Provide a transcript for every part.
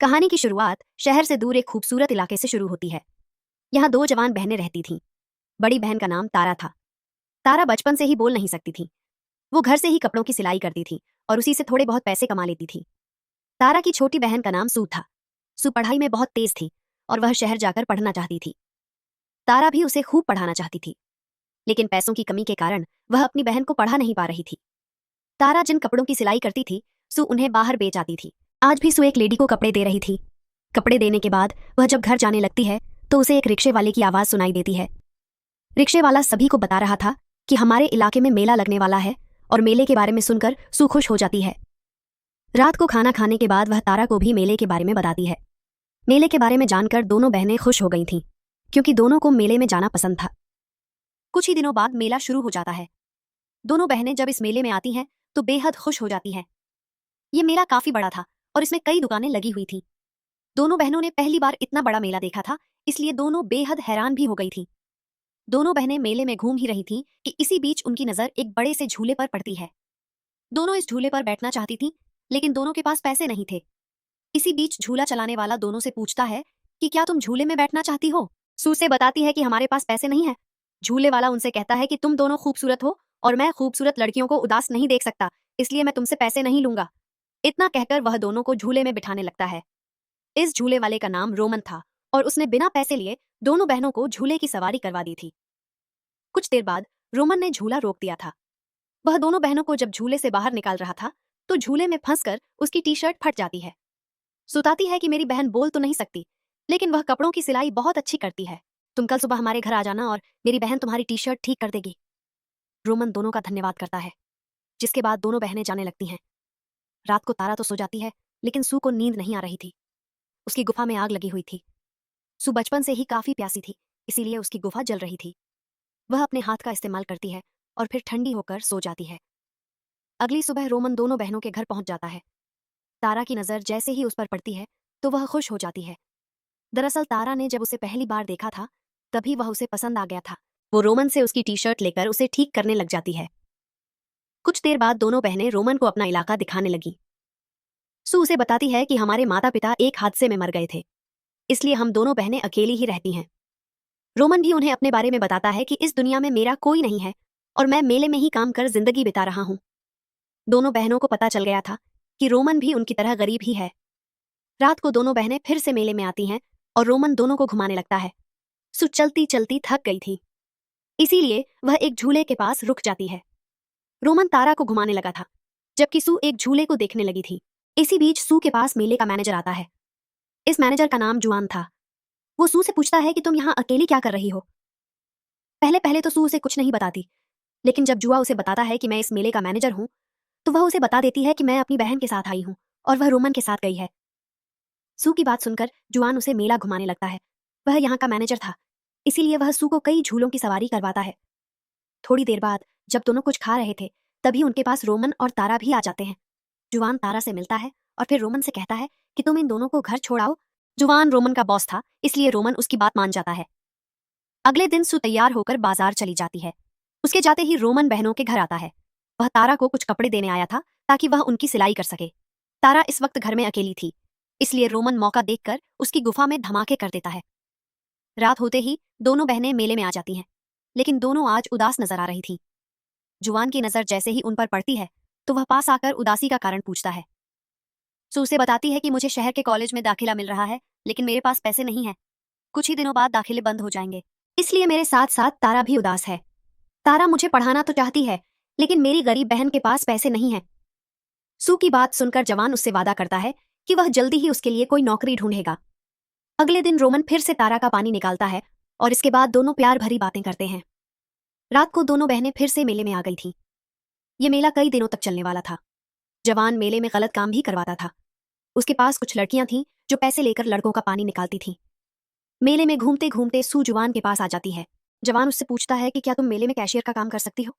कहानी की शुरुआत शहर से दूर एक खूबसूरत इलाके से शुरू होती है। यहाँ दो जवान बहनें रहती थीं। बड़ी बहन का नाम तारा था। तारा बचपन से ही बोल नहीं सकती थी। वो घर से ही कपड़ों की सिलाई करती थी और उसी से थोड़े बहुत पैसे कमा लेती थी। तारा की छोटी बहन का नाम सू था। सू पढ़ाई में बहुत तेज थी और वह शहर जाकर पढ़ना चाहती थी। तारा भी उसे खूब पढ़ाना चाहती थी, लेकिन पैसों की कमी के कारण वह अपनी बहन को पढ़ा नहीं पा रही थी। तारा जिन कपड़ों की सिलाई करती थी, सू उन्हें बाहर बेच आती थी। आज भी सू एक लेडी को कपड़े दे रही थी। कपड़े देने के बाद वह जब घर जाने लगती है तो उसे एक रिक्शे वाले की आवाज सुनाई देती है। रिक्शे वाला सभी को बता रहा था कि हमारे इलाके में मेला लगने वाला है और मेले के बारे में सुनकर सू खुश हो जाती है। रात को खाना खाने के बाद वह तारा को भी मेले के बारे में बताती है। मेले के बारे में जानकर दोनों बहनें खुश हो गई थीं, क्योंकि दोनों को मेले में जाना पसंद था। कुछ ही दिनों बाद मेला शुरू हो जाता है। दोनों बहनें जब इस मेले में आती हैं तो बेहद खुश हो जाती हैं। ये मेला काफी बड़ा था और इसमें कई दुकानें लगी हुई थीं। दोनों बहनों ने पहली बार इतना बड़ा मेला देखा था, इसलिए दोनों बेहद हैरान भी हो गई थीं। दोनों बहनें मेले में घूम ही रही थीं कि इसी बीच उनकी नजर एक बड़े से झूले पर पड़ती है। दोनों इस झूले पर बैठना चाहती थीं, लेकिन दोनों के पास पैसे नहीं थे। इसी बीच झूला चलाने वाला दोनों से पूछता है कि क्या तुम झूले में बैठना चाहती हो। सू से बताती है कि हमारे पास पैसे नहीं है। झूले वाला उनसे कहता है कि तुम दोनों खूबसूरत हो और मैं खूबसूरत लड़कियों को उदास नहीं देख सकता, इसलिए मैं तुमसे पैसे नहीं लूंगा। इतना कहकर वह दोनों को झूले में बिठाने लगता है। इस झूले वाले का नाम रोमन था और उसने बिना पैसे लिए दोनों बहनों को झूले की सवारी करवा दी थी। कुछ देर बाद रोमन ने झूला रोक दिया था। वह दोनों बहनों को जब झूले से बाहर निकाल रहा था तो झूले में फंसकर उसकी टी शर्ट फट जाती है। सुताती है कि मेरी बहन बोल तो नहीं सकती, लेकिन वह कपड़ों की सिलाई बहुत अच्छी करती है। तुम कल सुबह हमारे घर आ जाना और मेरी बहन तुम्हारी टी शर्ट ठीक कर देगी। रोमन दोनों का धन्यवाद करता है, जिसके बाद दोनों बहनें जाने लगती हैं। रात को तारा तो सो जाती है, लेकिन सू को नींद नहीं आ रही थी। उसकी गुफा में आग लगी हुई थी। सू बचपन से ही काफी प्यासी थी, इसीलिए उसकी गुफा जल रही थी। वह अपने हाथ का इस्तेमाल करती है और फिर ठंडी होकर सो जाती है। अगली सुबह रोमन दोनों बहनों के घर पहुंच जाता है। तारा की नजर जैसे ही उस पर पड़ती है तो वह खुश हो जाती है। दरअसल तारा ने जब उसे पहली बार देखा था तभी वह उसे पसंद आ गया था। वो रोमन से उसकी टी शर्ट लेकर उसे ठीक करने लग जाती है। कुछ देर बाद दोनों बहनें रोमन को अपना इलाका दिखाने लगी। सू उसे बताती है कि हमारे माता पिता एक हादसे में मर गए थे, इसलिए हम दोनों बहनें अकेली ही रहती हैं। रोमन भी उन्हें अपने बारे में बताता है कि इस दुनिया में मेरा कोई नहीं है और मैं मेले में ही काम कर जिंदगी बिता रहा हूं। दोनों बहनों को पता चल गया था कि रोमन भी उनकी तरह गरीब ही है। रात को दोनों बहनें फिर से मेले में आती हैं और रोमन दोनों को घुमाने लगता है। सू चलती चलती थक गई थी, इसीलिए वह एक झूले के पास रुक जाती है। रोमन तारा को घुमाने लगा था, जबकि सू एक झूले को देखने लगी थी। इसी बीच सू के पास मेले का मैनेजर आता है। इस मैनेजर का नाम जुआन था। वो सू से पूछता है कि तुम यहाँ अकेली क्या कर रही हो। पहले पहले तो सू उसे कुछ नहीं बताती, लेकिन जब जुआ उसे बताता है कि मैं इस मेले का मैनेजर हूँ तो वह उसे बता देती है कि मैं अपनी बहन के साथ आई हूँ और वह रोमन के साथ गई है। सू की बात सुनकर जुआन उसे मेला घुमाने लगता है। वह यहाँ का मैनेजर था, इसीलिए वह सू को कई झूलों की सवारी करवाता है। थोड़ी देर बाद जब दोनों कुछ खा रहे थे तभी उनके पास रोमन और तारा भी आ जाते हैं। जुआन तारा से मिलता है और फिर रोमन से कहता है कि तुम इन दोनों को घर छोड़ाओ। जुआन रोमन का बॉस था, इसलिए रोमन उसकी बात मान जाता है। अगले दिन सू तैयार होकर बाजार चली जाती है। उसके जाते ही रोमन बहनों के घर आता है। वह तारा को कुछ कपड़े देने आया था ताकि वह उनकी सिलाई कर सके। तारा इस वक्त घर में अकेली थी, इसलिए रोमन मौका देखकर उसकी गुफा में धमाके कर देता है। रात होते ही दोनों बहनें मेले में आ जाती हैं, लेकिन दोनों आज उदास नजर आ रही थीं। जुआन की नजर जैसे ही उन पर पड़ती है तो वह पास आकर उदासी का कारण पूछता है। सू उसे बताती है कि मुझे शहर के कॉलेज में दाखिला मिल रहा है, लेकिन मेरे पास पैसे नहीं है। कुछ ही दिनों बाद दाखिले बंद हो जाएंगे, इसलिए मेरे साथ साथ तारा भी उदास है। तारा मुझे पढ़ाना तो चाहती है, लेकिन मेरी गरीब बहन के पास पैसे नहीं हैं। सू की बात सुनकर जवान उससे वादा करता है कि वह जल्दी ही उसके लिए कोई नौकरी ढूंढेगा। अगले दिन रोमन फिर से तारा का पानी निकालता है और इसके बाद दोनों प्यार भरी बातें करते हैं। रात को दोनों बहनें फिर से मेले में आ गई थीं। ये मेला कई दिनों तक चलने वाला था। जवान मेले में गलत काम भी करवाता था। उसके पास कुछ लड़कियां थीं जो पैसे लेकर लड़कों का पानी निकालती थीं। मेले में घूमते घूमते सू जवान के पास आ जाती है। जवान उससे पूछता है कि क्या तुम मेले में कैशियर का काम कर सकती हो।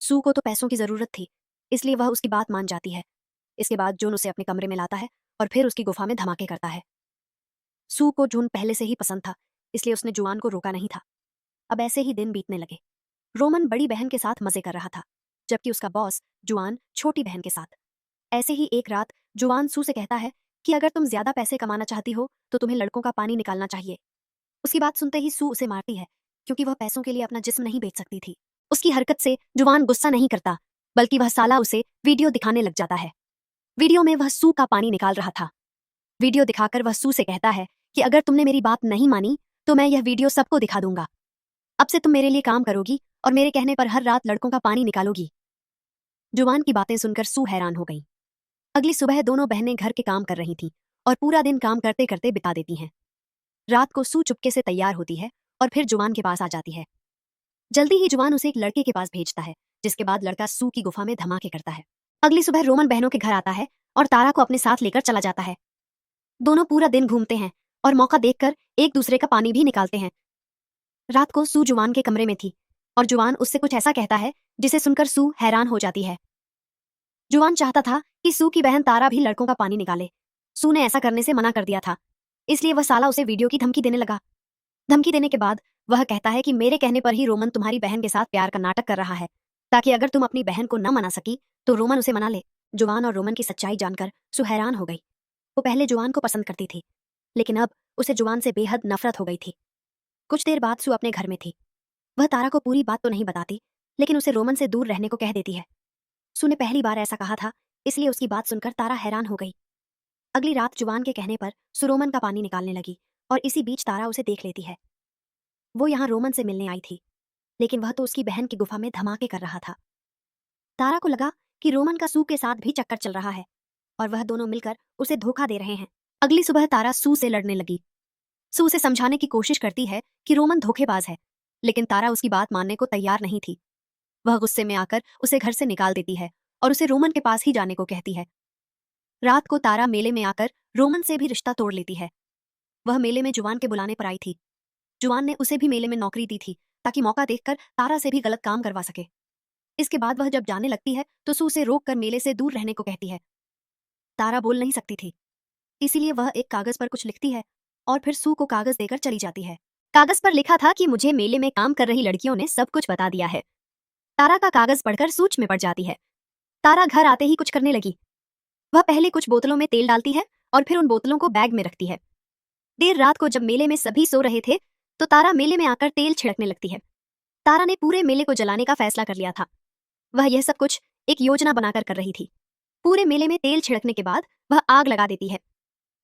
सू को तो पैसों की जरूरत थी, इसलिए वह उसकी बात मान जाती है। इसके बाद जून उसे अपने कमरे में लाता है और फिर उसकी गुफा में धमाके करता है। सू को जून पहले से ही पसंद था, इसलिए उसने जुआन को रोका नहीं था। अब ऐसे ही दिन बीतने लगे। रोमन बड़ी बहन के साथ मजे कर रहा था, जबकि उसका बॉस जुआन छोटी बहन के साथ। ऐसे ही एक रात जुआन सू से कहता है कि अगर तुम ज्यादा पैसे कमाना चाहती हो तो तुम्हें लड़कों का पानी निकालना चाहिए। उसकी बात सुनते ही सू उसे मारती है, क्योंकि वह पैसों के लिए अपना जिस्म नहीं बेच सकती थी। उसकी हरकत से जुवान गुस्सा नहीं करता, बल्कि वह साला उसे वीडियो दिखाने लग जाता है। वीडियो में वह सू का पानी निकाल रहा था। वीडियो दिखाकर वह सू से कहता है कि अगर तुमने मेरी बात नहीं मानी तो मैं यह वीडियो सबको दिखा दूंगा। अब से तुम मेरे लिए काम करोगी और मेरे कहने पर हर रात लड़कों का पानी निकालोगी। जुवान की बातें सुनकर सू हैरान हो गई। अगली सुबह दोनों बहनें घर के काम कर रही थीं और पूरा दिन काम करते करते बिता देती हैं। रात को सू चुपके से तैयार होती है और फिर जुवान के पास आ जाती है। जल्दी ही जुवान उसे एक लड़के के पास भेजता है, जिसके बाद लड़का सू की गुफा में धमाके करता है। अगली सुबह रोमन बहनों के घर आता है और तारा को अपने साथ लेकर चला जाता है। दोनों पूरा दिन घूमते हैं और मौका देखकर एक दूसरे का पानी भी निकालते हैं। रात को सू जुवान के कमरे में थी और जुवान उससे कुछ ऐसा कहता है जिसे सुनकर सू हैरान हो जाती है। जुवान चाहता था कि सू की बहन तारा भी लड़कों का पानी निकाले। सू ने ऐसा करने से मना कर दिया था, इसलिए वह साला उसे वीडियो की धमकी देने लगा। धमकी देने के बाद वह कहता है कि मेरे कहने पर ही रोमन तुम्हारी बहन के साथ प्यार का नाटक कर रहा है, ताकि अगर तुम अपनी बहन को न मना सकी तो रोमन उसे मना ले। जुवान और रोमन की सच्चाई जानकर सू हैरान हो गई। वो पहले जुवान को पसंद करती थी, लेकिन अब उसे जुवान से बेहद नफरत हो गई थी। कुछ देर बाद सू अपने घर में थी। वह तारा को पूरी बात तो नहीं बताती, लेकिन उसे रोमन से दूर रहने को कह देती है। सू ने पहली बार ऐसा कहा था, इसलिए उसकी बात सुनकर तारा हैरान हो गई। अगली रात जुवान के कहने पर सू रोमन का पानी निकालने लगी और इसी बीच तारा उसे देख लेती है। वो यहाँ रोमन से मिलने आई थी, लेकिन वह तो उसकी बहन की गुफा में धमाके कर रहा था। तारा को लगा कि रोमन का सू के साथ भी चक्कर चल रहा है और वह दोनों मिलकर उसे धोखा दे रहे हैं। अगली सुबह तारा सू से लड़ने लगी। सू उसे समझाने की कोशिश करती है कि रोमन धोखेबाज है, लेकिन तारा उसकी बात मानने को तैयार नहीं थी। वह गुस्से में आकर उसे घर से निकाल देती है और उसे रोमन के पास ही जाने को कहती है। रात को तारा मेले में आकर रोमन से भी रिश्ता तोड़ लेती है। वह मेले में जुवान के बुलाने पर आई थी। जुवान ने उसे भी मेले में नौकरी दी थी, ताकि मौका देखकर तारा से भी गलत काम करवा सके। इसके बाद वह जब जाने लगती है तो सू उसे रोक कर मेले से दूर रहने को कहती है। तारा बोल नहीं सकती थी, इसीलिए वह एक कागज पर कुछ लिखती है और फिर सू को कागज देकर चली जाती है। कागज पर लिखा था कि मुझे मेले में काम कर रही लड़कियों ने सब कुछ बता दिया है। तारा का कागज पढ़कर सूच में पड़ जाती है। तारा घर आते ही कुछ करने लगी। वह पहले कुछ बोतलों में तेल डालती है और फिर उन बोतलों को बैग में रखती है। देर रात को जब मेले में सभी सो रहे थे तो तारा मेले में आकर तेल छिड़कने लगती है। तारा ने पूरे मेले को जलाने का फैसला कर लिया था। वह यह सब कुछ एक योजना बनाकर कर रही थी। पूरे मेले में तेल छिड़कने के बाद वह आग लगा देती है।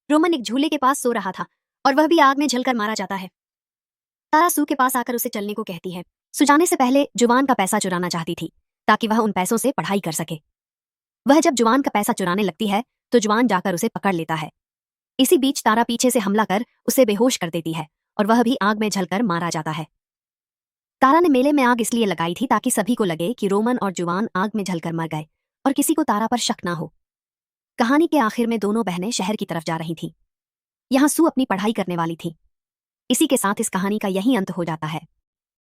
रोमन एक झूले के पास सो रहा था और वह भी आग में जलकर मारा जाता है। तारा सू के पास आकर उसे चलने को कहती है। सू जाने से पहले जुवान का पैसा चुराना चाहती थी, ताकि वह उन पैसों से पढ़ाई कर सके। वह जब जुवान का पैसा चुराने लगती है तो जुवान जाकर उसे पकड़ लेता है। इसी बीच तारा पीछे से हमला कर उसे बेहोश कर देती है और वह भी आग में जलकर मारा जाता है। तारा ने मेले में आग इसलिए लगाई थी ताकि सभी को लगे कि रोमन और जुवान आग में जलकर मर गए और किसी को तारा पर शक ना हो। कहानी के आखिर में दोनों बहनें शहर की तरफ जा रही थीं। यहाँ सू अपनी पढ़ाई करने वाली थी। इसी के साथ इस कहानी का यही अंत हो जाता है।